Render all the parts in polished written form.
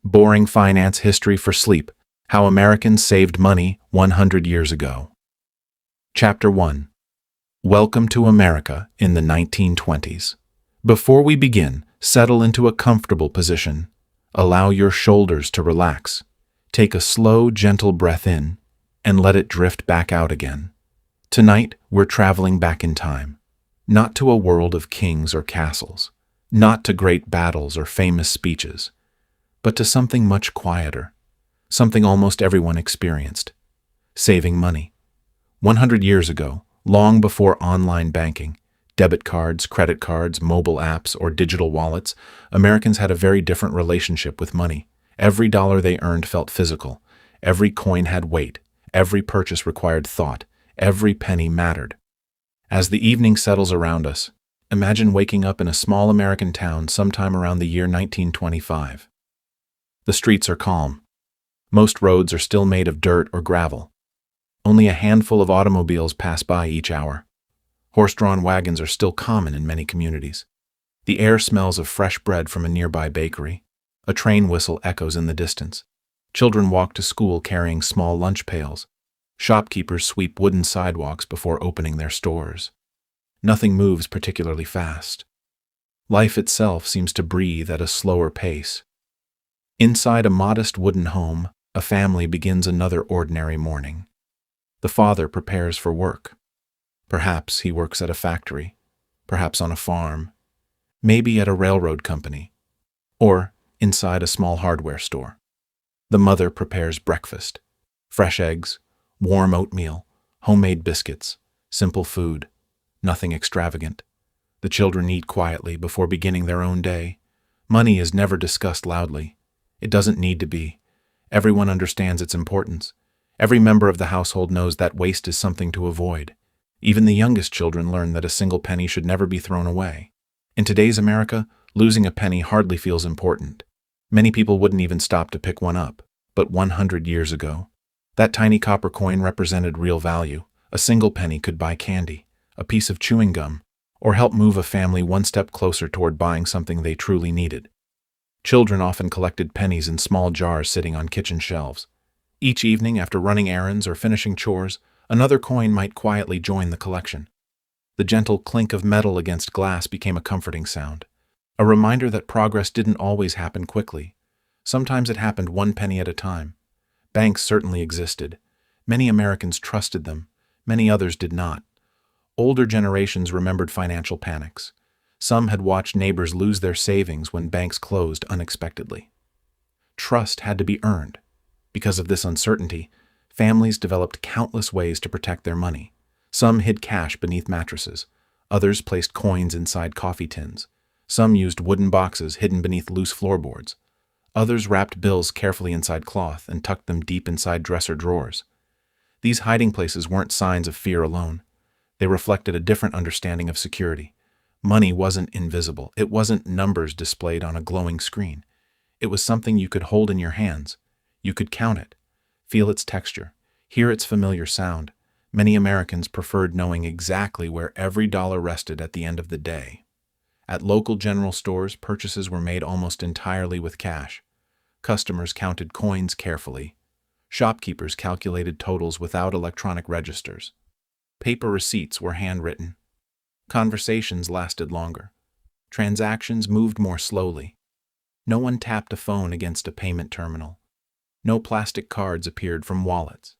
Boring Finance History for Sleep: How Americans Saved Money 100 Years Ago. Chapter 1. Welcome to America in the 1920s. Before we begin, settle into a comfortable position. Allow your shoulders to relax. Take a slow, gentle breath in, and let it drift back out again. Tonight, we're traveling back in time. Not to a world of kings or castles. Not to great battles or famous speeches. But to something much quieter. Something almost everyone experienced. Saving money. 100 years ago, long before online banking, debit cards, credit cards, mobile apps, or digital wallets, Americans had a very different relationship with money. Every dollar they earned felt physical. Every coin had weight. Every purchase required thought. Every penny mattered. As the evening settles around us, imagine waking up in a small American town sometime around the year 1925. The streets are calm. Most roads are still made of dirt or gravel. Only a handful of automobiles pass by each hour. Horse-drawn wagons are still common in many communities. The air smells of fresh bread from a nearby bakery. A train whistle echoes in the distance. Children walk to school carrying small lunch pails. Shopkeepers sweep wooden sidewalks before opening their stores. Nothing moves particularly fast. Life itself seems to breathe at a slower pace. Inside a modest wooden home, a family begins another ordinary morning. The father prepares for work. Perhaps he works at a factory, perhaps on a farm, maybe at a railroad company, or inside a small hardware store. The mother prepares breakfast: fresh eggs, warm oatmeal, homemade biscuits, simple food, nothing extravagant. The children eat quietly before beginning their own day. Money is never discussed loudly. It doesn't need to be. Everyone understands its importance. Every member of the household knows that waste is something to avoid. Even the youngest children learn that a single penny should never be thrown away. In today's America, losing a penny hardly feels important. Many people wouldn't even stop to pick one up. But 100 years ago, that tiny copper coin represented real value. A single penny could buy candy, a piece of chewing gum, or help move a family one step closer toward buying something they truly needed. Children often collected pennies in small jars sitting on kitchen shelves. Each evening, after running errands or finishing chores, another coin might quietly join the collection. The gentle clink of metal against glass became a comforting sound, a reminder that progress didn't always happen quickly. Sometimes it happened one penny at a time. Banks certainly existed. Many Americans trusted them. Many others did not. Older generations remembered financial panics. Some had watched neighbors lose their savings when banks closed unexpectedly. Trust had to be earned. Because of this uncertainty, families developed countless ways to protect their money. Some hid cash beneath mattresses. Others placed coins inside coffee tins. Some used wooden boxes hidden beneath loose floorboards. Others wrapped bills carefully inside cloth and tucked them deep inside dresser drawers. These hiding places weren't signs of fear alone. They reflected a different understanding of security. Money wasn't invisible. It wasn't numbers displayed on a glowing screen. It was something you could hold in your hands. You could count it, feel its texture, hear its familiar sound. Many Americans preferred knowing exactly where every dollar rested at the end of the day. At local general stores, purchases were made almost entirely with cash. Customers counted coins carefully. Shopkeepers calculated totals without electronic registers. Paper receipts were handwritten. Conversations lasted longer. Transactions moved more slowly. No one tapped a phone against a payment terminal. No plastic cards appeared from wallets.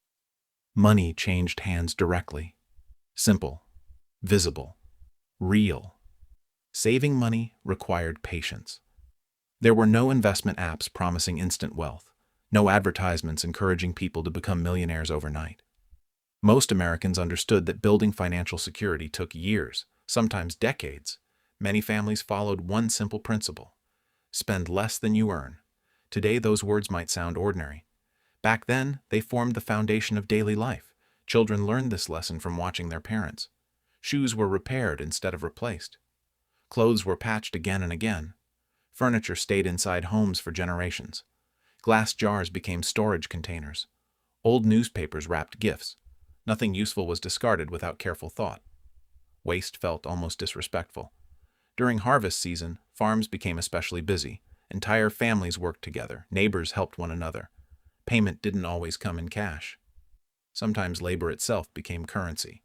Money changed hands directly. Simple, visible, real. Saving money required patience. There were no investment apps promising instant wealth, no advertisements encouraging people to become millionaires overnight. Most Americans understood that building financial security took years, sometimes decades. Many families followed one simple principle: spend less than you earn. Today, those words might sound ordinary. Back then, they formed the foundation of daily life. Children learned this lesson from watching their parents. Shoes were repaired instead of replaced. Clothes were patched again and again. Furniture stayed inside homes for generations. Glass jars became storage containers. Old newspapers wrapped gifts. Nothing useful was discarded without careful thought. Waste felt almost disrespectful. During harvest season, farms became especially busy. Entire families worked together, neighbors helped one another. Payment didn't always come in cash. Sometimes labor itself became currency.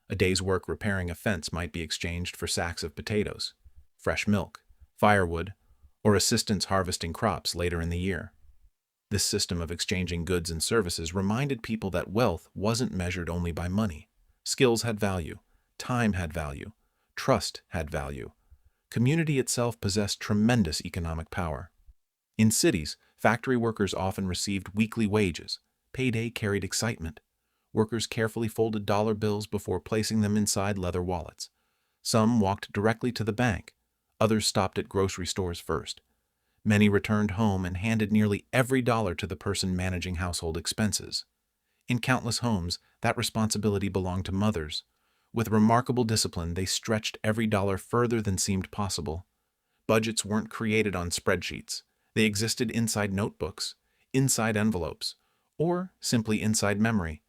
A day's work repairing a fence might be exchanged for sacks of potatoes, fresh milk, firewood, or assistance harvesting crops later in the year. This system of exchanging goods and services reminded people that wealth wasn't measured only by money. Skills had value, time had value, trust had value. Community itself possessed tremendous economic power. In cities, factory workers often received weekly wages. Payday carried excitement. Workers carefully folded dollar bills before placing them inside leather wallets. Some walked directly to the bank. Others stopped at grocery stores first. Many returned home and handed nearly every dollar to the person managing household expenses. In countless homes, that responsibility belonged to mothers. With remarkable discipline, they stretched every dollar further than seemed possible. Budgets weren't created on spreadsheets. They existed inside notebooks, inside envelopes, or simply inside memory.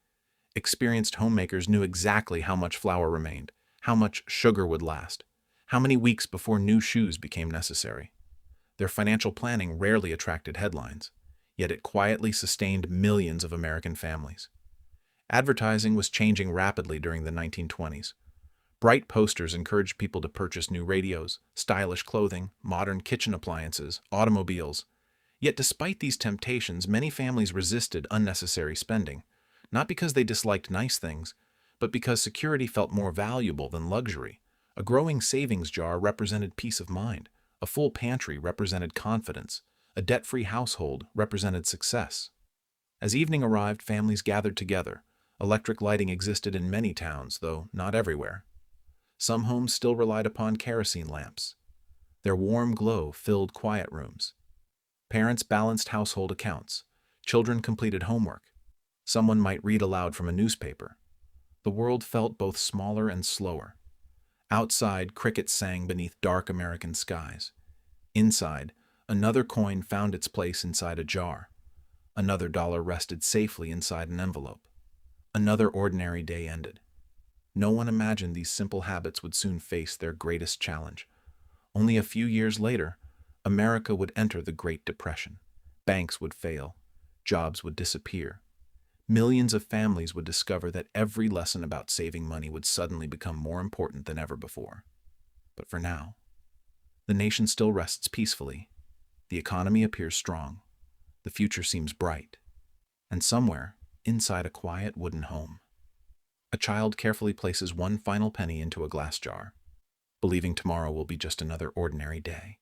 Experienced homemakers knew exactly how much flour remained, how much sugar would last, how many weeks before new shoes became necessary. Their financial planning rarely attracted headlines, yet it quietly sustained millions of American families. Advertising was changing rapidly during the 1920s. Bright posters encouraged people to purchase new radios, stylish clothing, modern kitchen appliances, automobiles. Yet despite these temptations, many families resisted unnecessary spending, not because they disliked nice things, but because security felt more valuable than luxury. A growing savings jar represented peace of mind. A full pantry represented confidence. A debt-free household represented success. As evening arrived, families gathered together. Electric lighting existed in many towns, though not everywhere. Some homes still relied upon kerosene lamps. Their warm glow filled quiet rooms. Parents balanced household accounts. Children completed homework. Someone might read aloud from a newspaper. The world felt both smaller and slower. Outside, crickets sang beneath dark American skies. Inside, another coin found its place inside a jar. Another dollar rested safely inside an envelope. Another ordinary day ended. No one imagined these simple habits would soon face their greatest challenge. Only a few years later, America would enter the Great Depression. Banks would fail. Jobs would disappear. Millions of families would discover that every lesson about saving money would suddenly become more important than ever before. But for now, the nation still rests peacefully. The economy appears strong. The future seems bright. And somewhere, inside a quiet wooden home, a child carefully places one final penny into a glass jar, believing tomorrow will be just another ordinary day.